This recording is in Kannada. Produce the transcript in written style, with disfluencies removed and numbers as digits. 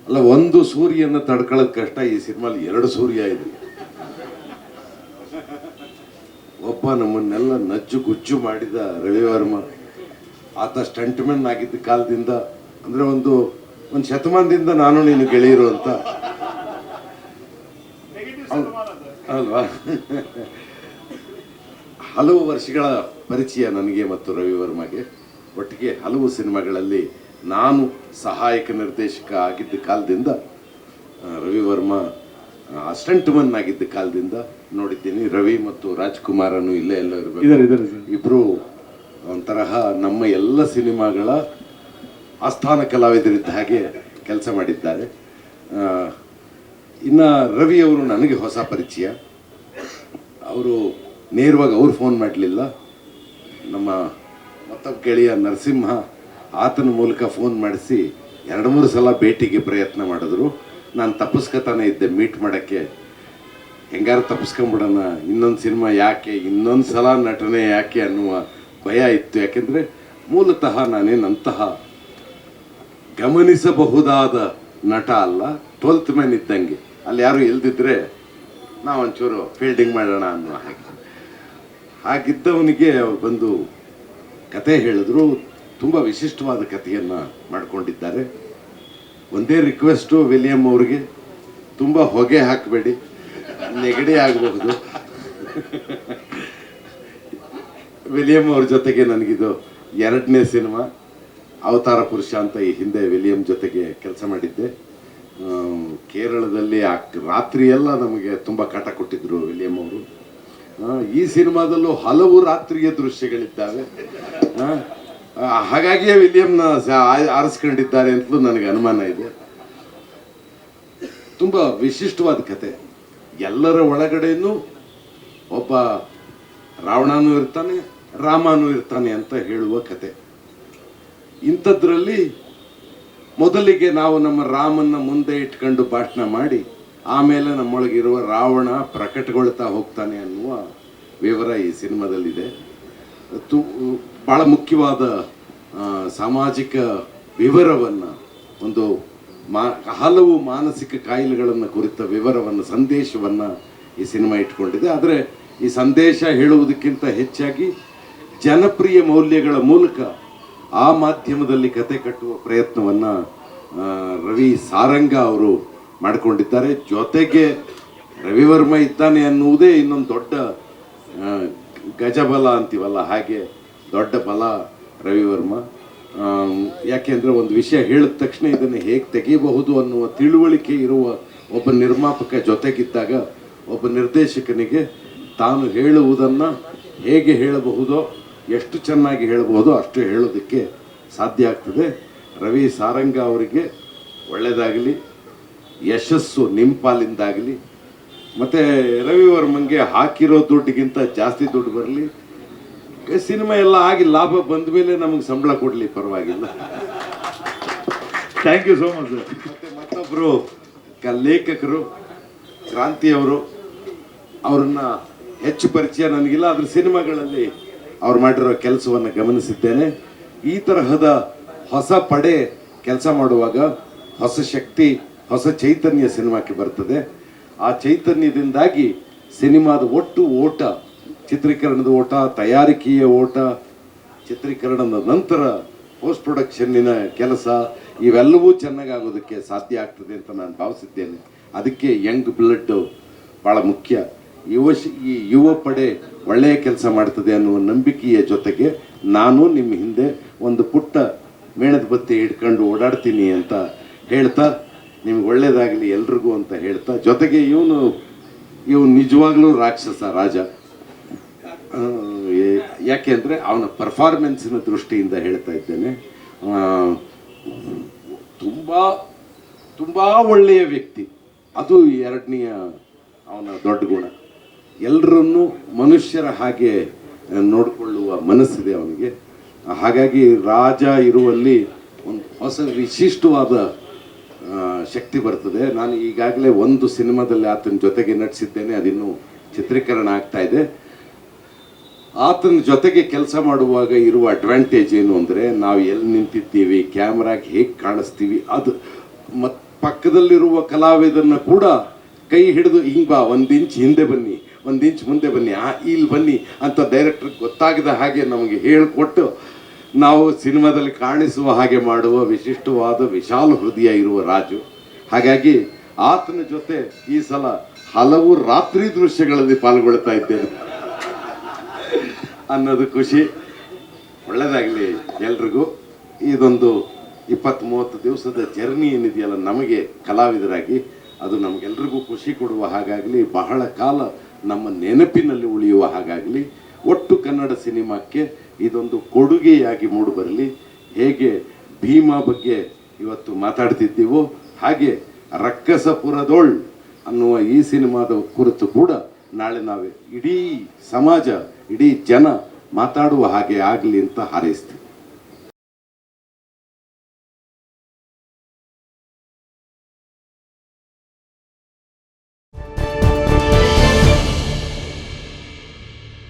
ಅಲ್ಲ, ಒಂದು ಸೂರ್ಯನ ತಡ್ಕೊಳ್ಳೋದು ಕಷ್ಟ. ಈ ಸಿನಿಮಾಲಿ 2 ಸೂರ್ಯ ಇದೆ. ಒಬ್ಬ ನಮ್ಮನ್ನೆಲ್ಲ ನಜ್ಜು ಗುಜ್ಜು ಮಾಡಿದ ರವಿವರ್ಮ, ಆತ ಸ್ಟಂಟ್ಮನ್ ಆಗಿದ್ದ ಕಾಲದಿಂದ, ಅಂದ್ರೆ ಒಂದು ಶತಮಾನದಿಂದ ನಾನು ನೀನು ಗೆಳೆಯರು ಅಂತ ಅಲ್ವಾ. ಹಲವು ವರ್ಷಗಳ ಪರಿಚಯ ನನಗೆ ಮತ್ತು ರವಿವರ್ಮಗೆ. ಒಟ್ಟಿಗೆ ಹಲವು ಸಿನಿಮಾಗಳಲ್ಲಿ ನಾನು ಸಹಾಯಕ ನಿರ್ದೇಶಕ ಆಗಿದ್ದ ಕಾಲದಿಂದ, ರವಿವರ್ಮ ಅಸ್ಟಂಟ್ಮನ್ ಆಗಿದ್ದ ಕಾಲದಿಂದ ನೋಡಿದ್ದೀನಿ. ರವಿ ಮತ್ತು ರಾಜ್ಕುಮಾರನು ಇಲ್ಲೇ ಎಲ್ಲ ಇರಬೇಕು. ಇಬ್ರು ಒಂತರಹ ನಮ್ಮ ಎಲ್ಲ ಸಿನಿಮಾಗಳ ಆಸ್ಥಾನ ಕಲಾವಿದರಿದ್ದ ಹಾಗೆ ಕೆಲಸ ಮಾಡಿದ್ದಾರೆ. ಇನ್ನು ರವಿ ಅವರು ನನಗೆ ಹೊಸ ಪರಿಚಯ. ಅವರು ನೇರವಾಗಿ ಅವ್ರು ಫೋನ್ ಮಾಡಲಿಲ್ಲ, ನಮ್ಮ ಮತ್ತೊಬ್ಬ ಗೆಳೆಯ ನರಸಿಂಹ ಆತನ ಮೂಲಕ ಫೋನ್ ಮಾಡಿಸಿ 2-3 ಸಲ ಭೇಟಿಗೆ ಪ್ರಯತ್ನ ಮಾಡಿದ್ರು. ನಾನು ತಪ್ಪಿಸ್ಕೊತಾನೆ ಇದ್ದೆ ಮೀಟ್ ಮಾಡೋಕ್ಕೆ. ಹೆಂಗಾರು ತಪ್ಪಿಸ್ಕೊಂಬಿಡೋಣ, ಇನ್ನೊಂದು ಸಿನಿಮಾ ಯಾಕೆ, ಇನ್ನೊಂದು ಸಲ ನಟನೆ ಯಾಕೆ ಅನ್ನುವ ಭಯ ಇತ್ತು. ಯಾಕೆಂದರೆ ಮೂಲತಃ ನಾನೇನಂತಹ ಗಮನಿಸಬಹುದಾದ ನಟ ಅಲ್ಲ, 12th ಮ್ಯಾನ್ ಇದ್ದಂಗೆ. ಅಲ್ಲಿ ಯಾರು ಇಲ್ದಿದ್ರೆ ನಾವೊಂಚೂರು ಫೀಲ್ಡಿಂಗ್ ಮಾಡೋಣ ಅನ್ನೋ ಹಾಗಿದ್ದವನಿಗೆ ಅವ್ರು ಬಂದು ಕತೆ ಹೇಳಿದ್ರು. ತುಂಬ ವಿಶಿಷ್ಟವಾದ ಕಥೆಯನ್ನು ಮಾಡಿಕೊಂಡಿದ್ದಾರೆ. ಒಂದೇ ರಿಕ್ವೆಸ್ಟು ವಿಲಿಯಂ ಅವ್ರಿಗೆ, ತುಂಬ ಹೊಗೆ ಹಾಕಬೇಡಿ, ನೆಗಡಿ ಆಗಬಹುದು. ವಿಲಿಯಂ ಅವ್ರ ಜೊತೆಗೆ ನನಗಿದು 2ನೇ ಸಿನಿಮಾ. ಅವತಾರ ಪುರುಷ ಅಂತ ಈ ಹಿಂದೆ ವಿಲಿಯಂ ಜೊತೆಗೆ ಕೆಲಸ ಮಾಡಿದ್ದೆ. ಕೇರಳದಲ್ಲಿ ರಾತ್ರಿಯೆಲ್ಲ ನಮಗೆ ತುಂಬ ಕಾಟ ಕೊಟ್ಟಿದ್ರು ವಿಲಿಯಂ ಅವರು. ಈ ಸಿನಿಮಾದಲ್ಲೂ ಹಲವು ರಾತ್ರಿಯ ದೃಶ್ಯಗಳಿದ್ದಾವೆ. ಹಾಗಾಗಿಯೇ ವಿಲಿಯಂನ ಆರಿಸ್ಕೊಂಡಿದ್ದಾರೆ ಅಂತಲೂ ನನಗೆ ಅನುಮಾನ ಇದೆ. ತುಂಬ ವಿಶಿಷ್ಟವಾದ ಕತೆ. ಎಲ್ಲರ ಒಳಗಡೆನೂ ಒಬ್ಬ ರಾವಣನೂ ಇರ್ತಾನೆ, ರಾಮನೂ ಇರ್ತಾನೆ ಅಂತ ಹೇಳುವ ಕತೆ. ಇಂಥದ್ರಲ್ಲಿ ಮೊದಲಿಗೆ ನಾವು ನಮ್ಮ ರಾಮನ್ನ ಮುಂದೆ ಇಟ್ಕೊಂಡು ಭಾಷಣ ಮಾಡಿ, ಆಮೇಲೆ ನಮ್ಮೊಳಗಿರುವ ರಾವಣ ಪ್ರಕಟಗೊಳ್ತಾ ಹೋಗ್ತಾನೆ ಅನ್ನುವ ವಿವರ ಈ ಸಿನಿಮಾದಲ್ಲಿದೆ. ಭಾಳ ಮುಖ್ಯವಾದ ಸಾಮಾಜಿಕ ವಿವರವನ್ನು, ಒಂದು ಹಲವು ಮಾನಸಿಕ ಕಾಯಿಲೆಗಳನ್ನು ಕುರಿತ ವಿವರವನ್ನು, ಸಂದೇಶವನ್ನು ಈ ಸಿನಿಮಾ ಇಟ್ಕೊಂಡಿದೆ. ಆದರೆ ಈ ಸಂದೇಶ ಹೇಳುವುದಕ್ಕಿಂತ ಹೆಚ್ಚಾಗಿ ಜನಪ್ರಿಯ ಮೌಲ್ಯಗಳ ಮೂಲಕ ಆ ಮಾಧ್ಯಮದಲ್ಲಿ ಕತೆ ಕಟ್ಟುವ ಪ್ರಯತ್ನವನ್ನು ರವಿ ಸಾರಂಗ ಅವರು ಮಾಡಿಕೊಂಡಿದ್ದಾರೆ. ಜೊತೆಗೆ ರವಿವರ್ಮ ಇದ್ದಾನೆ ಅನ್ನುವುದೇ ಇನ್ನೊಂದು ದೊಡ್ಡ ಗಜಬಲ ಅಂತೀವಲ್ಲ, ಹಾಗೆ ದೊಡ್ಡ ಬಲ ರವಿವರ್ಮ. ಯಾಕೆಂದರೆ ಒಂದು ವಿಷಯ ಹೇಳಿದ ತಕ್ಷಣ ಇದನ್ನು ಹೇಗೆ ತೆಗೆಯಬಹುದು ಅನ್ನುವ ತಿಳುವಳಿಕೆ ಇರುವ ಒಬ್ಬ ನಿರ್ಮಾಪಕ ಜೊತೆಗಿದ್ದಾಗ ಒಬ್ಬ ನಿರ್ದೇಶಕನಿಗೆ ತಾನು ಹೇಳುವುದನ್ನು ಹೇಗೆ ಹೇಳಬಹುದೋ, ಎಷ್ಟು ಚೆನ್ನಾಗಿ ಹೇಳಬಹುದೋ ಅಷ್ಟು ಹೇಳೋದಕ್ಕೆ ಸಾಧ್ಯ ಆಗ್ತದೆ. ರವಿ ಸಾರಂಗ ಅವರಿಗೆ ಒಳ್ಳೆಯದಾಗಲಿ, ಯಶಸ್ಸು ನಿಮ್ಮ ಪಾಲಿಂದಾಗಲಿ. ಮತ್ತು ರವಿವರ್ಮಂಗೆ ಹಾಕಿರೋ ದುಡ್ಡಿಗಿಂತ ಜಾಸ್ತಿ ದುಡ್ಡು ಬರಲಿ. ಸಿನಿಮಾ ಎಲ್ಲ ಆಗಿ ಲಾಭ ಬಂದ ಮೇಲೆ ನಮಗೆ ಸಂಬಳ ಕೊಡಲಿ, ಪರವಾಗಿಲ್ಲ. Thank you so much. ಮತ್ತು ಮತ್ತೊಬ್ಬರು ಲೇಖಕರು ಕ್ರಾಂತಿಯವರು, ಅವ್ರನ್ನ ಹೆಚ್ಚು ಪರಿಚಯ ನನಗಿಲ್ಲ, ಆದರೆ ಸಿನಿಮಾಗಳಲ್ಲಿ ಅವ್ರು ಮಾಡಿರೋ ಕೆಲಸವನ್ನು ಗಮನಿಸಿದ್ದೇನೆ. ಈ ತರಹದ ಹೊಸ ಪಡೆ ಕೆಲಸ ಮಾಡುವಾಗ ಹೊಸ ಶಕ್ತಿ, ಹೊಸ ಚೈತನ್ಯ ಸಿನಿಮಾಕ್ಕೆ ಬರ್ತದೆ. ಆ ಚೈತನ್ಯದಿಂದಾಗಿ ಸಿನಿಮಾದ ಒಟ್ಟು ಓಟ, ಚಿತ್ರೀಕರಣದ ಓಟ, ತಯಾರಿಕೆಯ ಓಟ, ಚಿತ್ರೀಕರಣದ ನಂತರ ಪೋಸ್ಟ್ ಪ್ರೊಡಕ್ಷನ್ನಿನ ಕೆಲಸ, ಇವೆಲ್ಲವೂ ಚೆನ್ನಾಗಾಗೋದಕ್ಕೆ ಸಾಧ್ಯ ಆಗ್ತದೆ ಅಂತ ನಾನು ಭಾವಿಸಿದ್ದೇನೆ. ಅದಕ್ಕೆ ಯಂಗ್ ಬ್ಲಡ್ ಭಾಳ ಮುಖ್ಯ. ಈ ಯುವ ಪಡೆ ಒಳ್ಳೆಯ ಕೆಲಸ ಮಾಡ್ತದೆ ಅನ್ನುವ ನಂಬಿಕೆಯ ಜೊತೆಗೆ ನಾನು ನಿಮ್ಮ ಹಿಂದೆ ಒಂದು ಪುಟ್ಟ ಮೇಣದ ಬತ್ತಿ ಹಿಡ್ಕೊಂಡು ಓಡಾಡ್ತೀನಿ ಅಂತ ಹೇಳ್ತಾ, ನಿಮ್ಗೆ ಒಳ್ಳೇದಾಗಲಿ ಎಲ್ರಿಗೂ ಅಂತ ಹೇಳ್ತಾ, ಜೊತೆಗೆ ಇವನು ನಿಜವಾಗ್ಲೂ ರಾಕ್ಷಸ ರಾಜ. ಯಾಕೆಂದರೆ ಅವನ ಪರ್ಫಾರ್ಮೆನ್ಸಿನ ದೃಷ್ಟಿಯಿಂದ ಹೇಳ್ತಾ ಇದ್ದೇನೆ. ತುಂಬ ತುಂಬ ಒಳ್ಳೆಯ ವ್ಯಕ್ತಿ, ಅದು 2ನೆಯ ಅವನ ದೊಡ್ಡ ಗುಣ. ಎಲ್ಲರನ್ನೂ ಮನುಷ್ಯರ ಹಾಗೆ ನೋಡಿಕೊಳ್ಳುವ ಮನಸ್ಸಿದೆ ಅವನಿಗೆ. ಹಾಗಾಗಿ ರಾಜ ಇರುವಲ್ಲಿ ಒಂದು ಹೊಸ ವಿಶಿಷ್ಟವಾದ ಶಕ್ತಿ ಬರ್ತದೆ. ನಾನು ಈಗಾಗಲೇ ಒಂದು ಸಿನಿಮಾದಲ್ಲಿ ಆತನ ಜೊತೆಗೆ ನಟಿಸಿದ್ದೇನೆ, ಅದಿನ್ನೂ ಚಿತ್ರೀಕರಣ ಆಗ್ತಾ ಇದೆ. ಆತನ ಜೊತೆಗೆ ಕೆಲಸ ಮಾಡುವಾಗ ಇರುವ ಅಡ್ವಾಂಟೇಜ್ ಏನು ಅಂದರೆ, ನಾವು ಎಲ್ಲಿ ನಿಂತಿದ್ದೀವಿ, ಕ್ಯಾಮ್ರಾಗೆ ಹೇಗೆ ಕಾಣಿಸ್ತೀವಿ, ಅದು ಪಕ್ಕದಲ್ಲಿರುವ ಕಲಾವಿದನ್ನ ಕೂಡ ಕೈ ಹಿಡಿದು ಹಿಂಗ್ ಬಾ, ಒಂದು ಇಂಚ್ ಹಿಂದೆ ಬನ್ನಿ, ಒಂದು ಇಂಚ್ ಮುಂದೆ ಬನ್ನಿ, ಇಲ್ಲಿ ಬನ್ನಿ ಅಂತ ಡೈರೆಕ್ಟರ್ ಗೊತ್ತಾಗದ ಹಾಗೆ ನಮಗೆ ಹೇಳಿಕೊಟ್ಟು ನಾವು ಸಿನಿಮಾದಲ್ಲಿ ಕಾಣಿಸುವ ಹಾಗೆ ಮಾಡುವ ವಿಶಿಷ್ಟವಾದ ವಿಶಾಲ ಹೃದಯ ಇರುವ ರಾಜು. ಹಾಗಾಗಿ ಆತನ ಜೊತೆ ಈ ಸಲ ಹಲವು ರಾತ್ರಿ ದೃಶ್ಯಗಳಲ್ಲಿ ಪಾಲ್ಗೊಳ್ತಾ ಇದ್ದೇನೆ ಅನ್ನೋದು ಖುಷಿ. ಒಳ್ಳೆಯದಾಗಲಿ ಎಲ್ರಿಗೂ. ಇದೊಂದು 20-30 ದಿವಸದ ಜರ್ನಿ ಏನಿದೆಯಲ್ಲ ನಮಗೆ ಕಲಾವಿದರಾಗಿ, ಅದು ನಮಗೆಲ್ರಿಗೂ ಖುಷಿ ಕೊಡುವ ಹಾಗಾಗಲಿ, ಬಹಳ ಕಾಲ ನಮ್ಮ ನೆನಪಿನಲ್ಲಿ ಉಳಿಯುವ ಹಾಗಾಗಲಿ, ಒಟ್ಟು ಕನ್ನಡ ಸಿನಿಮಾಕ್ಕೆ ಇದೊಂದು ಕೊಡುಗೆಯಾಗಿ ಮೂಡಿಬರಲಿ. ಹೇಗೆ ಭೀಮಾ ಬಗ್ಗೆ ಇವತ್ತು ಮಾತಾಡ್ತಿದ್ದೀವೋ ಹಾಗೆ ರಕ್ಕಸಪುರದೋಳ್ ಅನ್ನುವ ಈ ಸಿನಿಮಾದ ಕುರಿತು ಕೂಡ ನಾಳೆ ನಾವೇ ಇಡೀ ಸಮಾಜ, ಇಡೀ ಜನ ಮಾತಾಡುವ ಹಾಗೆ ಆಗಲಿ ಅಂತ ಹಾರೈಸ್ತೀವಿ.